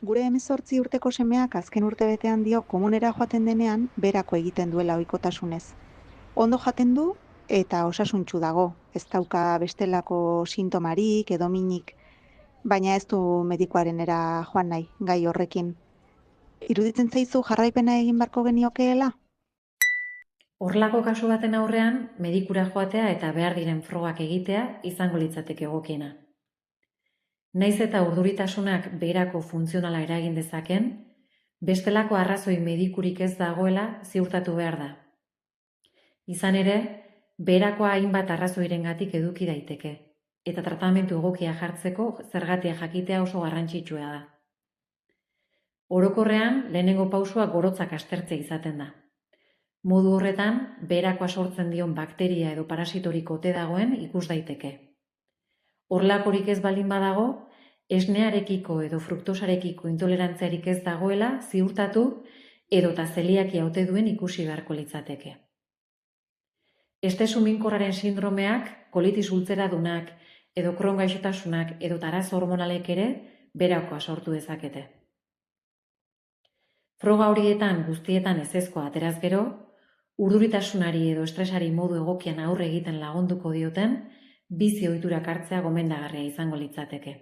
Gure 18 urteko semeak azken urtebetean dio komunera joaten denean berako egiten duela ohikotasunez. Ondo jaten du eta osasuntsu dago, ez dauka bestelako sintomarik edo minik, baina ez du medikuarenera joan nahi gai horrekin. Iruditzen zaizu jarraipena egin beharko geniokeela? Horrelako kasu baten aurrean, medikura joatea eta behar diren frogak egitea izango litzateke egokiena. Naiz eta urduritasunak beherako funtzionala eragin dezaken, bestelako arrazoi medikurik ez dagoela ziurtatu behar da. Izan ere, beherakoa hainbat arrazoirengatik eduki daiteke, eta tratamentu egokia jartzeko zergatia jakitea oso garrantzitsua da. Orokorrean, lehenengo pausua gorotzak astertzea izaten da. Modu horretan, beherakoa sortzen dion bakteria edo parasitorik ote dagoen ikus daiteke. Horrelakorik ez baldin badago, esnearekiko edo fruktosarekiko intolerantziarik ez dagoela ziurtatu edota zeliakia ote duen ikusi beharko litzateke. Heste suminkorraren sindromeak, kolitis ultzeradunak edo Crohn gaixotasunak edo arazo hormonalek ere beherakoa sortu dezakete. Froga horietan guztietan ezezkoa ateraz gero, urduritasunari edo estresari modu egokian aurre egiten lagunduko dioten bizi ohiturak hartzea gomendagarria izango litzateke.